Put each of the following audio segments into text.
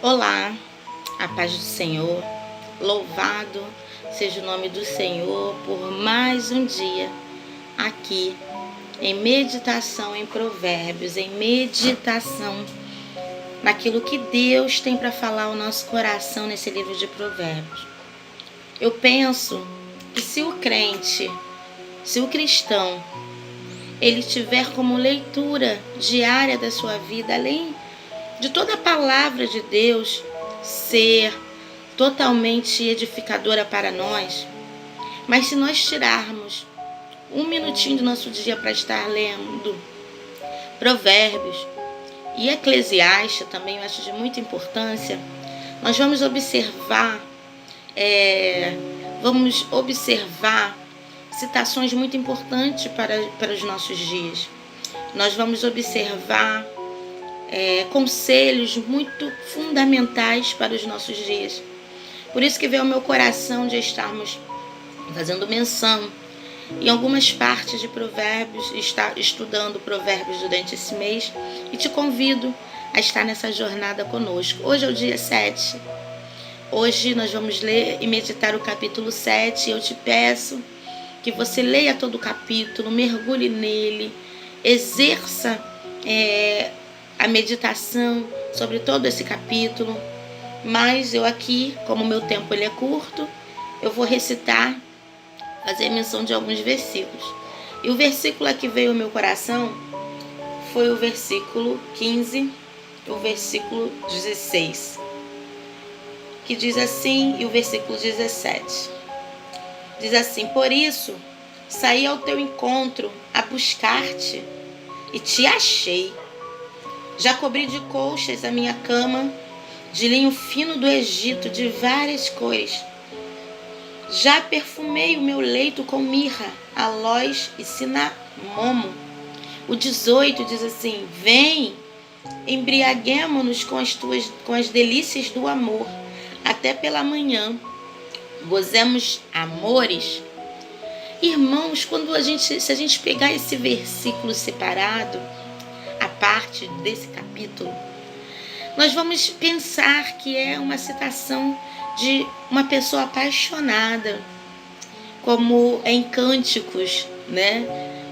Olá, a paz do Senhor, louvado seja o nome do Senhor por mais um dia aqui em meditação em Provérbios, em meditação naquilo que Deus tem para falar ao nosso coração nesse livro de Provérbios. Eu penso que se o crente, se o cristão, ele tiver como leitura diária da sua vida, além de toda a palavra de Deus ser totalmente edificadora para nós, mas se nós tirarmos um minutinho do nosso dia para estar lendo Provérbios e Eclesiastes, também eu acho de muita importância, nós vamos observar citações muito importantes para os nossos dias. Nós vamos observar conselhos muito fundamentais para os nossos dias. Por isso que veio ao meu coração de estarmos fazendo menção em algumas partes de Provérbios, estar estudando Provérbios durante esse mês, e te convido a estar nessa jornada conosco. Hoje é o dia 7. Hoje nós vamos ler e meditar o capítulo 7. Eu te peço que você leia todo o capítulo, mergulhe nele, exerça a meditação sobre todo esse capítulo. Mas eu aqui, como o meu tempo ele é curto, eu vou recitar, fazer menção de alguns versículos. E o versículo que veio ao meu coração foi o versículo 15 e o versículo 16, que diz assim, e o versículo 17. Diz assim: por isso, saí ao teu encontro a buscar-te e te achei. Já cobri de colchas a minha cama, de linho fino do Egito, de várias cores. Já perfumei o meu leito com mirra, aloés e cinamomo. O 18 diz assim: vem, embriaguemo-nos com as delícias do amor, até pela manhã, gozemos amores. Irmãos, se a gente pegar esse versículo separado, a parte desse capítulo, nós vamos pensar que é uma citação de uma pessoa apaixonada, como em Cânticos, né?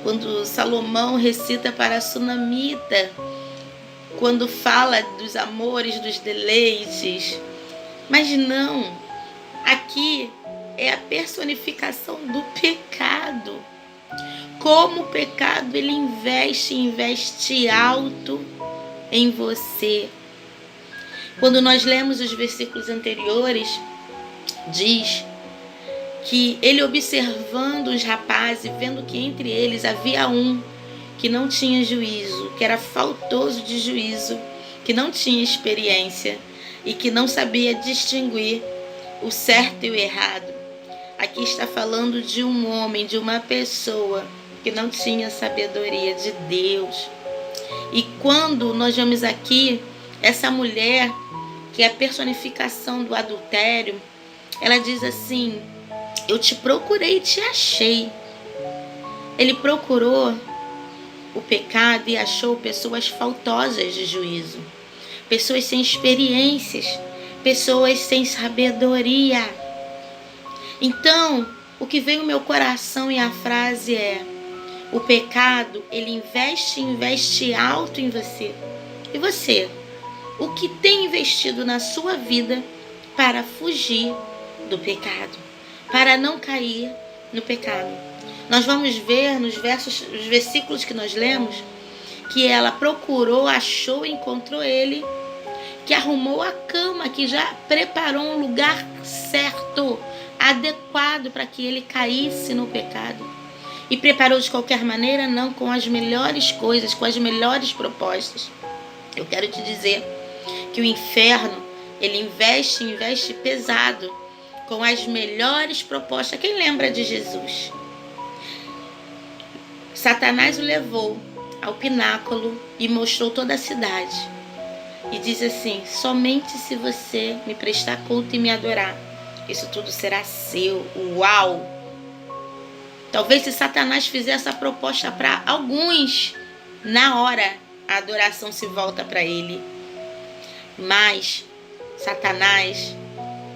Quando Salomão recita para a Sunamita, quando fala dos amores, dos deleites. Mas não, aqui é a personificação do pecado. Como o pecado ele investe alto em você. Quando nós lemos os versículos anteriores, diz que ele, observando os rapazes, vendo que entre eles havia um que não tinha juízo, que era faltoso de juízo, que não tinha experiência e que não sabia distinguir o certo e o errado. Aqui está falando de um homem, de uma pessoa que não tinha sabedoria de Deus. E quando nós vemos aqui essa mulher, que é a personificação do adultério, ela diz assim: eu te procurei e te achei. Ele procurou o pecado e achou pessoas faltosas de juízo, pessoas sem experiências, pessoas sem sabedoria. Então, o que veio no meu coração e a frase é: o pecado, ele investe alto em você. E você? O que tem investido na sua vida para fugir do pecado, para não cair no pecado? Nós vamos ver nos versículos que nós lemos que ela procurou, achou, encontrou ele, que arrumou a cama, que já preparou um lugar certo, adequado para que ele caísse no pecado. E preparou de qualquer maneira, não com as melhores coisas, com as melhores propostas. Eu quero te dizer que o inferno, ele investe pesado com as melhores propostas. Quem lembra de Jesus? Satanás o levou ao pináculo e mostrou toda a cidade. E diz assim: somente se você me prestar culto e me adorar, isso tudo será seu. Uau! Talvez se Satanás fizer essa proposta para alguns, na hora a adoração se volta para ele. Mas Satanás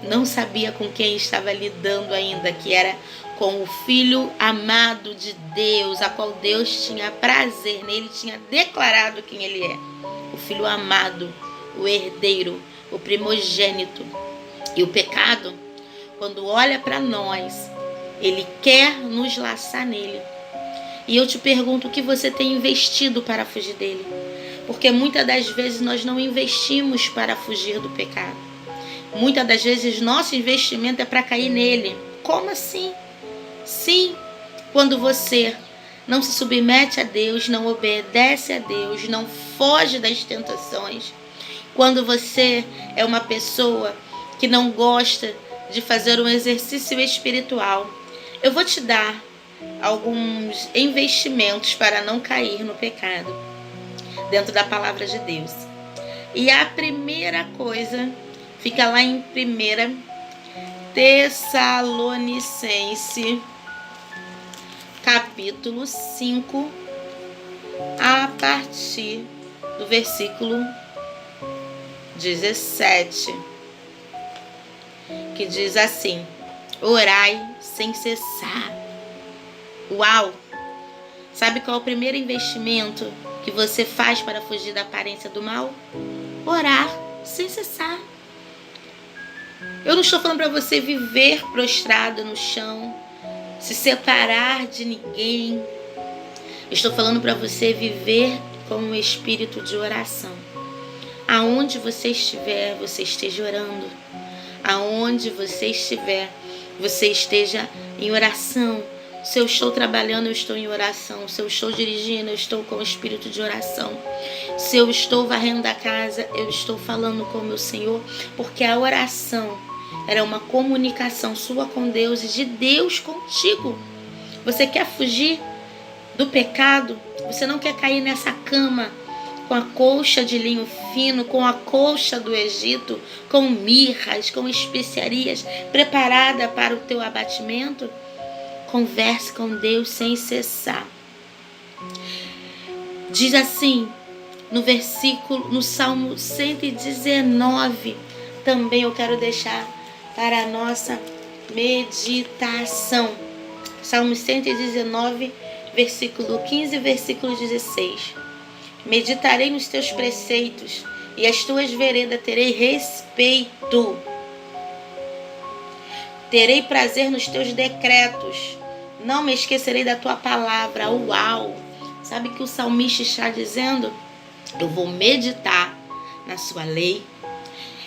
não sabia com quem estava lidando ainda, que era com o Filho amado de Deus, a qual Deus tinha prazer nele, tinha declarado quem ele é. O Filho amado, o herdeiro, o primogênito. E o pecado, quando olha para nós, ele quer nos laçar nele. E eu te pergunto, o que você tem investido para fugir dele? Porque muitas das vezes nós não investimos para fugir do pecado. Muitas das vezes nosso investimento é para cair nele. Como assim? Sim, quando você não se submete a Deus, não obedece a Deus, não foge das tentações. Quando você é uma pessoa que não gosta de fazer um exercício espiritual, eu vou te dar alguns investimentos para não cair no pecado dentro da palavra de Deus. E a primeira coisa fica lá em 1 Tessalonicenses, capítulo 5, a partir do versículo 17, que diz assim: orai sem cessar. Uau! Sabe qual é o primeiro investimento que você faz para fugir da aparência do mal? Orar sem cessar. Eu não estou falando para você viver prostrado no chão, se separar de ninguém. Eu estou falando para você viver com um espírito de oração. Aonde você estiver, você esteja orando. Aonde você estiver, você esteja em oração. Se eu estou trabalhando, eu estou em oração. Se eu estou dirigindo, eu estou com o espírito de oração. Se eu estou varrendo a casa, eu estou falando com o meu Senhor, porque a oração era uma comunicação sua com Deus e de Deus contigo. Você quer fugir do pecado? Você não quer cair nessa cama com a colcha de linho fino, com a colcha do Egito, com mirras, com especiarias, preparada para o teu abatimento? Converse com Deus sem cessar. Diz assim, no Salmo 119, também eu quero deixar para a nossa meditação. Salmo 119, versículo 15 e versículo 16. Meditarei nos teus preceitos e as tuas veredas terei respeito. Terei prazer nos teus decretos. Não me esquecerei da tua palavra. Uau! Sabe o que o salmista está dizendo? Eu vou meditar na sua lei.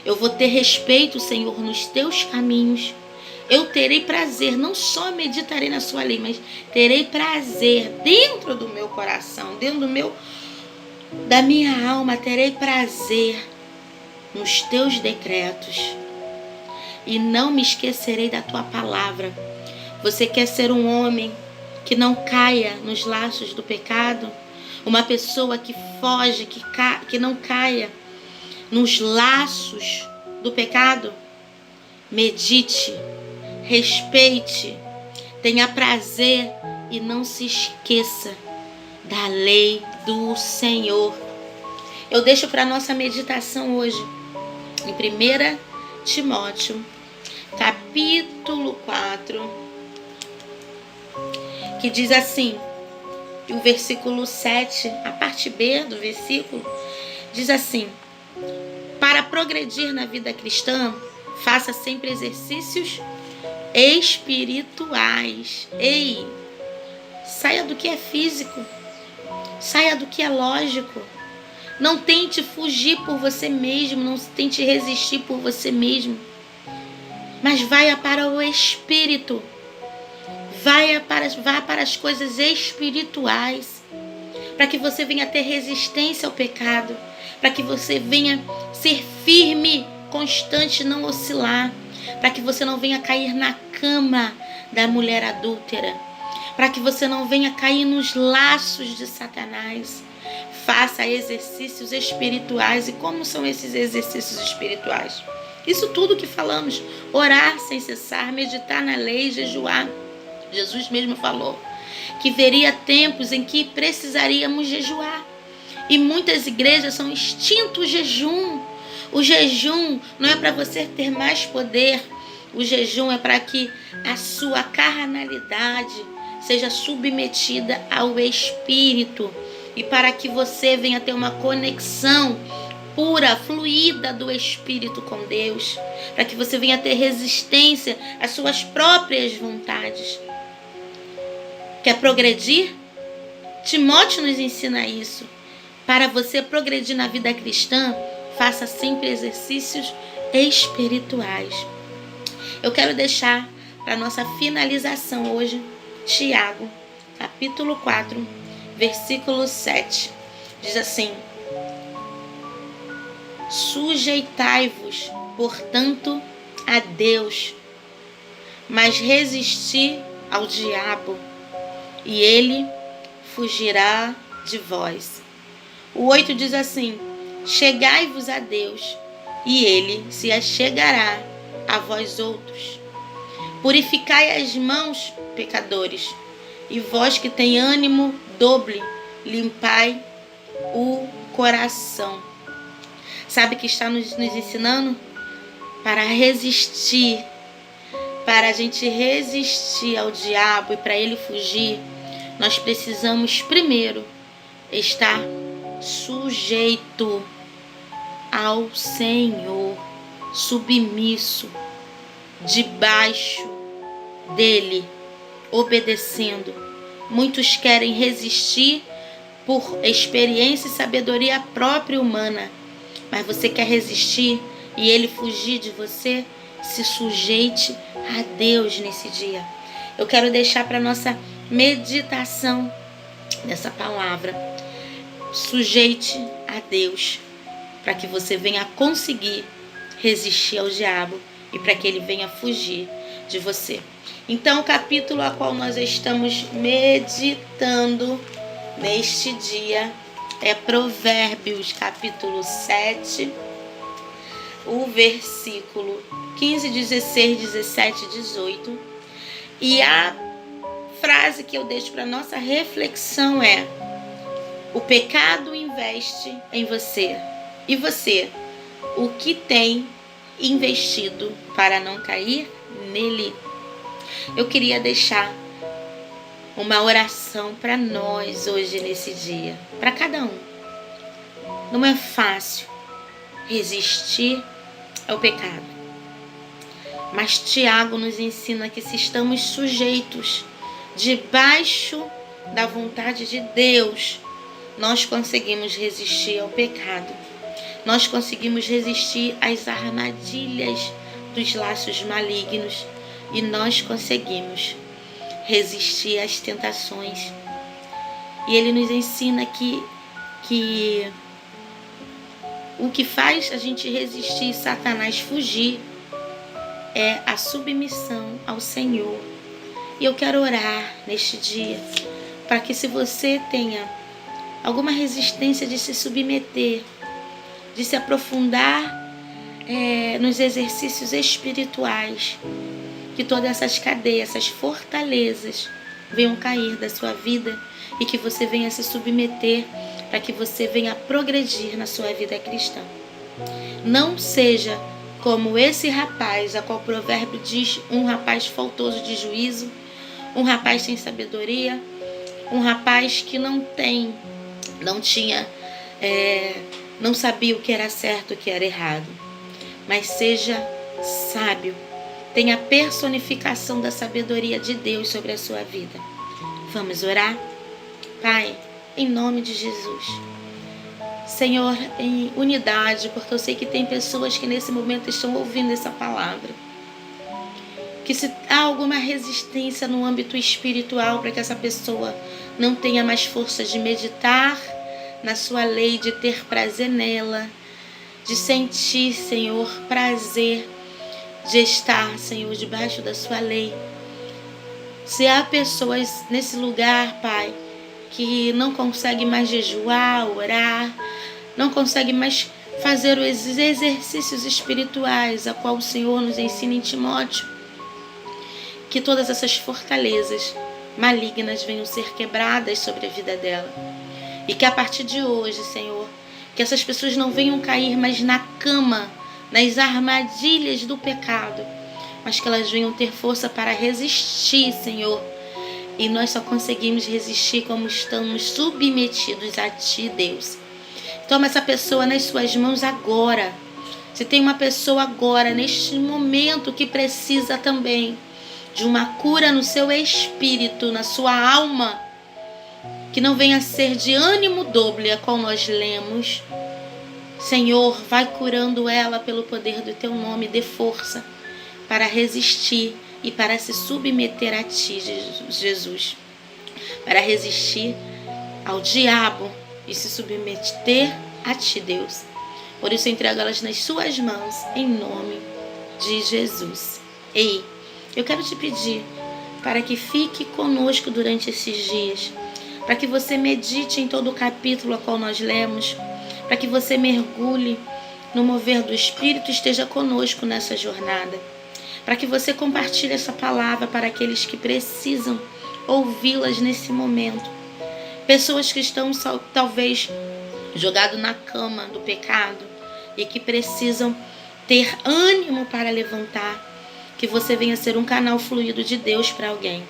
Eu vou ter respeito, Senhor, nos teus caminhos. Eu terei prazer, não só meditarei na sua lei, mas terei prazer dentro do meu coração, dentro da minha alma, terei prazer nos teus decretos. E não me esquecerei da tua palavra. Você quer ser um homem que não caia nos laços do pecado? Uma pessoa que foge, que não caia nos laços do pecado? Medite, respeite, tenha prazer e não se esqueça da lei do Senhor. Eu deixo para nossa meditação hoje em 1 Timóteo, capítulo 4, que diz assim, o versículo 7, a parte B do versículo, diz assim: para progredir na vida cristã, faça sempre exercícios espirituais. Ei, saia do que é físico, saia do que é lógico. Não tente fugir por você mesmo, não tente resistir por você mesmo, mas vá para o espírito. Vá para as coisas espirituais, para que você venha ter resistência ao pecado, para que você venha ser firme, constante, não oscilar, para que você não venha cair na cama da mulher adúltera, para que você não venha cair nos laços de Satanás. Faça exercícios espirituais. E como são esses exercícios espirituais? Isso tudo que falamos: orar sem cessar, meditar na lei, jejuar. Jesus mesmo falou que veria tempos em que precisaríamos jejuar. E muitas igrejas são extinto o jejum. O jejum não é para você ter mais poder. O jejum é para que a sua carnalidade seja submetida ao Espírito e para que você venha ter uma conexão pura, fluida do Espírito com Deus, para que você venha ter resistência às suas próprias vontades. Quer progredir? Timóteo nos ensina isso. Para você progredir na vida cristã, faça sempre exercícios espirituais. Eu quero deixar para nossa finalização hoje, Tiago, capítulo 4, versículo 7. Diz assim: sujeitai-vos, portanto, a Deus, mas resisti ao diabo, e ele fugirá de vós. O 8 diz assim: chegai-vos a Deus, e ele se achegará a vós outros. Purificai as mãos, pecadores, e vós que tem ânimo dobre, limpai o coração. Sabe que está nos ensinando? Para resistir, para a gente resistir ao diabo e para ele fugir, nós precisamos primeiro estar sujeito ao Senhor, submisso, debaixo dele, obedecendo. Muitos querem resistir por experiência e sabedoria própria humana, mas você quer resistir e ele fugir de você? Se sujeite a Deus nesse dia. Eu quero deixar para nossa meditação dessa palavra: sujeite a Deus, para que você venha conseguir resistir ao diabo e para que ele venha fugir de você. Então, o capítulo a qual nós estamos meditando neste dia é Provérbios, capítulo 7, o versículo 15, 16, 17 e 18. E a frase que eu deixo para nossa reflexão é: o pecado investe em você. E você, o que tem investido para não cair nele? Eu queria deixar uma oração para nós hoje nesse dia, para cada um. Não é fácil resistir ao pecado, mas Tiago nos ensina que se estamos sujeitos debaixo da vontade de Deus, nós conseguimos resistir ao pecado. Nós conseguimos resistir às armadilhas dos laços malignos e nós conseguimos resistir às tentações. E ele nos ensina que o que faz a gente resistir e Satanás fugir é a submissão ao Senhor. E eu quero orar neste dia para que, se você tenha alguma resistência de se submeter, de se aprofundar nos exercícios espirituais, que todas essas cadeias, essas fortalezas venham cair da sua vida e que você venha se submeter para que você venha progredir na sua vida cristã. Não seja como esse rapaz, a qual o provérbio diz, um rapaz faltoso de juízo, um rapaz sem sabedoria, um rapaz que não sabia o que era certo e o que era errado. Mas seja sábio, tenha a personificação da sabedoria de Deus sobre a sua vida. Vamos orar? Pai, em nome de Jesus, Senhor, em unidade, porque eu sei que tem pessoas que nesse momento estão ouvindo essa palavra, que se há alguma resistência no âmbito espiritual para que essa pessoa não tenha mais força de meditar na sua lei, de ter prazer nela, de sentir, Senhor, prazer de estar, Senhor, debaixo da sua lei. Se há pessoas nesse lugar, Pai, que não conseguem mais jejuar, orar, não conseguem mais fazer os exercícios espirituais a qual o Senhor nos ensina em Timóteo, que todas essas fortalezas malignas venham ser quebradas sobre a vida dela. E que a partir de hoje, Senhor, Que essas pessoas não venham cair mais na cama, nas armadilhas do pecado, mas que elas venham ter força para resistir, Senhor. E nós só conseguimos resistir como estamos submetidos a Ti, Deus. Toma essa pessoa nas suas mãos agora. Se tem uma pessoa agora, neste momento, que precisa também de uma cura no seu espírito, na sua alma, que não venha a ser de ânimo doble, a qual nós lemos. Senhor, vai curando ela pelo poder do Teu nome, dê força para resistir e para se submeter a Ti, Jesus. Para resistir ao diabo e se submeter a Ti, Deus. Por isso eu entrego elas nas suas mãos, em nome de Jesus. Ei, eu quero te pedir para que fique conosco durante esses dias, para que você medite em todo o capítulo a qual nós lemos, para que você mergulhe no mover do Espírito e esteja conosco nessa jornada, para que você compartilhe essa palavra para aqueles que precisam ouvi-las nesse momento. Pessoas que estão talvez jogados na cama do pecado e que precisam ter ânimo para levantar, que você venha ser um canal fluido de Deus para alguém.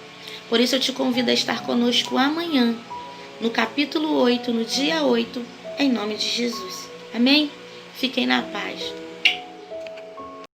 Por isso eu te convido a estar conosco amanhã, no capítulo 8, no dia 8, em nome de Jesus. Amém? Fiquem na paz.